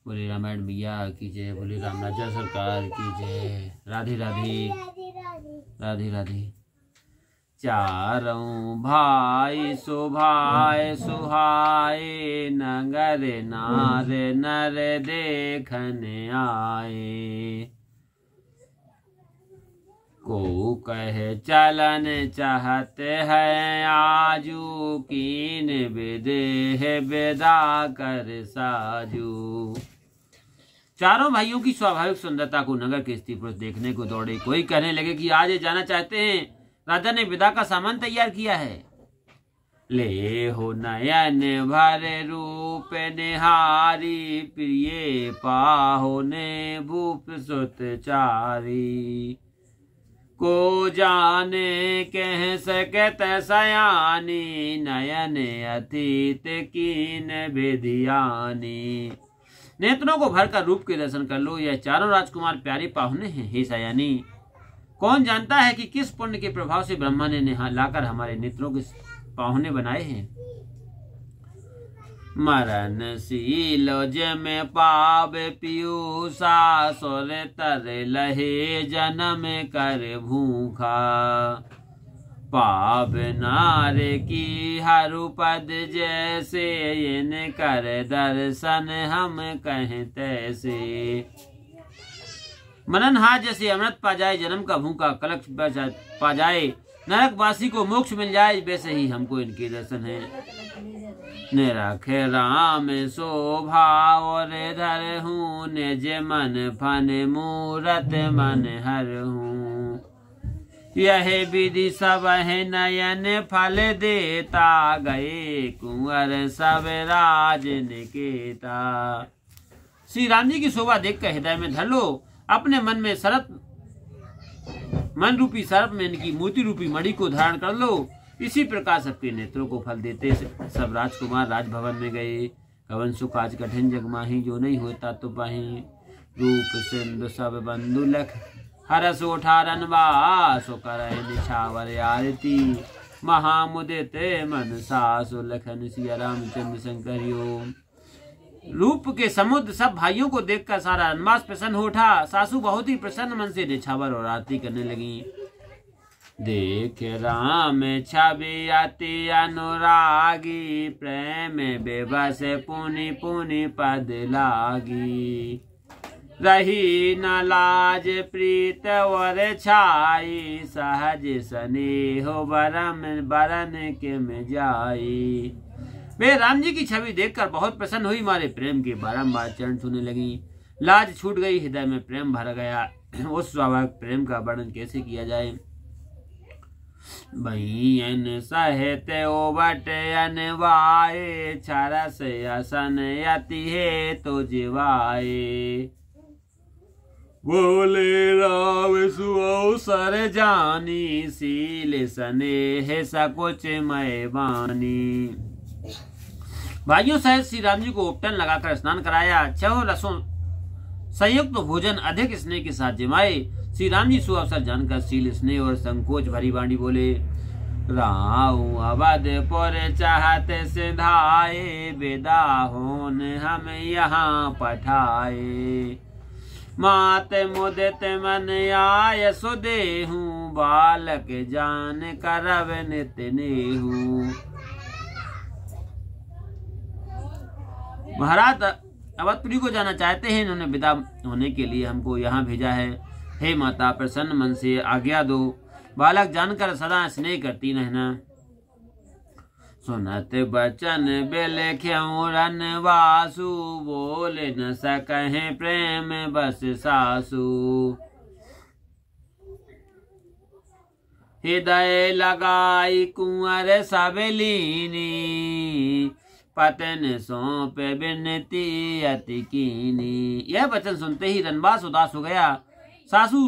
बोले रामायण भैया की जय, बोले रामराजा सरकार की जय। राधे राधे राधे राधे। चारों भाई सुभाए सुहाए, नगर नार नर देखन आए। को कहे चलन चाहते हैं आजू, कीन विदेह विदा कर साजू। चारों भाइयों की स्वाभाविक सुंदरता को नगर के स्त्री पुरुष देखने को दौड़े। कोई कहने लगे कि आज ये जाना चाहते हैं, राजा ने विदा का सामान तैयार किया है। ले हो नयन भर रूप निहारी, प्रिय पाहो ने भूप सुत चारी। को जाने कह सकत सयानी, नयन अतीत कीन विधियानी। नेत्रों को भरकर रूप के दर्शन कर लो, यह चारों राजकुमार प्यारे पाहुने हैं। हे सयानी, कौन जानता है कि किस पुण्य के प्रभाव से ब्रह्मा ने लाकर हमारे नेत्रों के पाहुने बनाए हैं। मरण सीलो जमे पाव पीयूषा, सुर तर लहे जन्म कर भूखा। पाव नारे की हरु पद जैसे, इन कर दर्शन हम कहें तैसे। मननहार जैसे अमृत पा जाए, जन्म का भूखा कलक्ष पा जाए, नरकवासी को मोक्ष मिल जाए, वैसे ही हमको इनके दर्शन है। निरखे राम शोभा और धर हूँ, निज मन फन मूरत मन हर हूँ। यह विधि सब है नयन फल देता, गए कुंवर सब राज निकेता। श्री राम जी की शोभा देखकर हृदय में धर लो, अपने मन में सरप मन रूपी सर्प में इनकी मोती रूपी मणि को धारण कर लो। इसी प्रकार सबके नेत्रों को फल देते सब राजकुमार राजभवन में गए। कवन सुख आज कठिन जग माही, जो नहीं होता तो पाही। रूप सिंधु सब बंधु लख, हरस उठा रनवा, सो करे निछावर आरती। महामुदित मन सासु लखन, सिया रामचंद्र शंकरियो। रूप के समुद्र सब भाइयों को देखकर सारा रनवास प्रसन्न हो उठा। सासू बहुत ही प्रसन्न मन से निछावर और आरती करने लगी। देख राम छवि अति अनुरागी, प्रेम बेबस पुनि पुनि पद लागी। रही न लाज प्रीत और छाई, सहज स्नेह बरम बरन के में जाई। वे राम जी की छवि देखकर बहुत प्रसन्न हुई, मारे प्रेम के बारंबार चरण छूने लगी। लाज छूट गई, हृदय में प्रेम भर गया। उस स्वाभाविक प्रेम का वर्णन कैसे किया जाए। बहियन सहित ओबट अनवाए, छरस असन यति हे तो जिवाए। बोले राव सुअवसर जानी, सील स्नेह सकुच मय बानी। भाइयों सहित श्री राम जी को उपटन लगाकर स्नान कराया। 6 रसों संयुक्त भोजन अधिक स्नेह के साथ जमाए। श्री राम जी सुअवसर जानकर शील स्नेह और संकोच भरी बाणी बोले। राऊ अवधपुर चाहते सिधाए, विदा होन हम यहाँ पठाए। मात मुदित मन आय सुदेहू, बालक जान करब नित नेहू। महाराज अवधपुरी को जाना चाहते हैं, इन्होंने विदा होने के लिए हमको यहाँ भेजा है। हे माता, प्रसन्न मन से आज्ञा दो, बालक जानकर सदा स्नेह करती रहना। सुनत बचन बिलख्यऊ रनवासु, बोल न सकहें प्रेम बस सासु। हृदय लगाई कुंवर सब लीनी, पतन सौंप बिनती अति कीनी। यह वचन सुनते ही रनवास उदास हो गया। सासू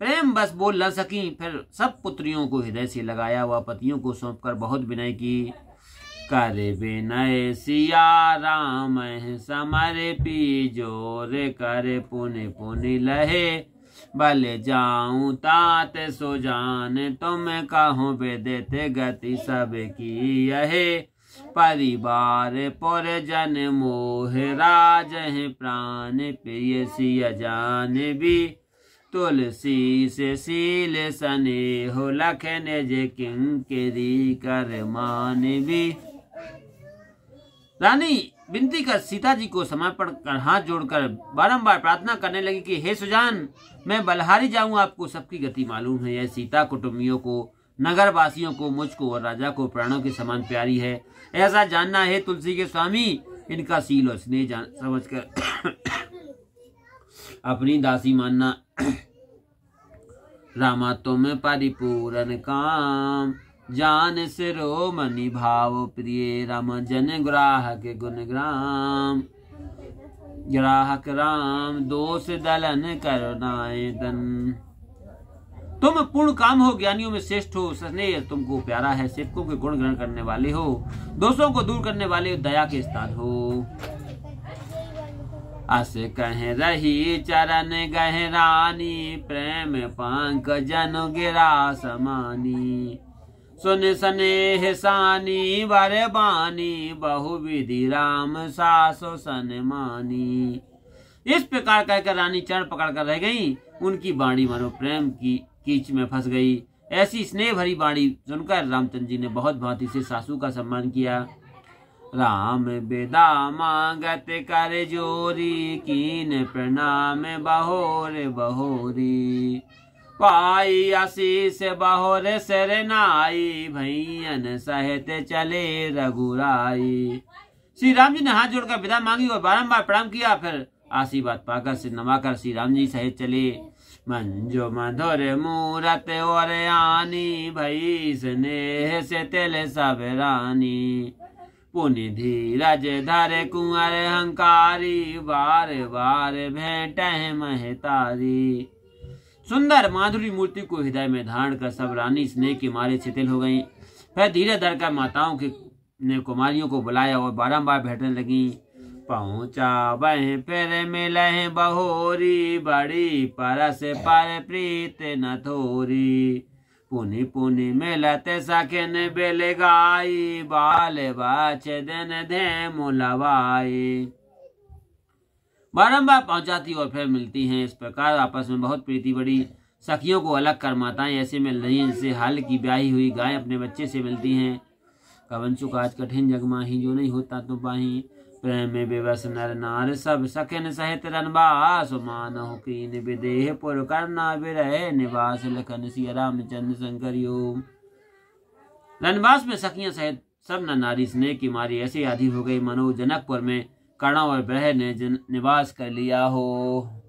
प्रेम बस बोल न सकी। फिर सब पुत्रियों को हृदय से लगाया हुआ पतियों को सौंपकर बहुत विनय की। कर विनय सिया राम समर्पी, जोर कर पुनि पुनि लहे। बल जाऊं तात सो जान, तुम कहो विदित गति सब की यहे। परिवार परिजन मोह राजहि प्राण प्रिय सिय जान भी तुलसी से सील स्नेह लखन जे किंकरी कर मान भी। रानी विनती कर सीता जी को समर्पण कर हाथ जोड़कर बारंबार प्रार्थना करने लगी कि हे सुजान, मैं बलहारी जाऊं, आपको सबकी गति मालूम है। यह सीता कुटुंबियों को, नगर वासियों को, मुझको और राजा को प्राणों के समान प्यारी है। ऐसा जानना है तुलसी के स्वामी, इनका सील और स्नेह समझकर अपनी दासी मानना। रामा तुम परिपूर्ण काम, जान शिरोमणि भाव प्रिय। राम जन ग्राहक गुण ग्राम, ग्राहक राम दोष दलन करुणाए दन। तुम पूर्ण काम हो, ज्ञानियों में श्रेष्ठ हो, स्नेह तुमको प्यारा है, सेवकों के गुण ग्रहण करने वाले हो, दोषों को दूर करने वाले हो, दया के स्थान हो। अस कह रही चरण गह रानी, प्रेम पंक जन गिरा समानी। सुन स्नेह सानी वर बानी, बहुविधि राम सासो सनमानी। इस प्रकार कहकर रानी चरण पकड़कर रह गई। उनकी बाणी मानो प्रेम की कीच में फंस गई। ऐसी स्नेह भरी बाणी सुनकर रामचंद्र जी ने बहुत भांति से सासू का सम्मान किया। राम बेदा मांगत कर जोरी, कीन प्रणाम बहोर बहोरी। पाई आशीष बहोर सरनाई, भैयन सहित चले रघुराई। श्री राम जी ने हाथ जोड़कर विदा मांगी और बारंबार प्रणाम किया। फिर आशीर्वाद पाकर सिर नवाकर श्री राम जी सहित चले। मंजो मधुर मूरत और आनी, भई स्नेह से तिल सब रानी। पुनि धीरज धर कुंवर हंकारी, बार बार भेंट महतारी। सुंदर माधुरी मूर्ति को हृदय में धारण कर सब रानी स्नेह के मारे शिथिल हो गईं। फिर धीरे धरकर माताओं के ने कुमारियों को बुलाया और बारंबार भेंटने लगी। पहुँचा वह फिर मिले बहोरी, बड़ी परस पर प्रीत न थोरी। पुनि पुनि मिलते सखिन बेल गाई, बाल बाच दिन धे मुलवाई। बारंबार पहुंचाती और फिर मिलती हैं। इस प्रकार आपस में बहुत प्रीति बढ़ी। सखियों को अलग कर माताएं ऐसे मिल रही हैं जैसे हाल की ब्याही हुई गाय अपने बच्चे से मिलती हैं। कवन चुक आज कठिन जग माही, जो नहीं होता तो पाही। प्रेम में बेबस नर नार, सब सखिन सहित रनबास। मानहु कीन विदेह पुर करना विरह निवास। लखन सिया रामचंद्र शंकर योग। रनवास में सखियां सहित सब नर नारी स्नेह की मारी ऐसे आधी हो गई, मनो जनकपुर में कर्ण और विरह ने निवास कर लिया हो।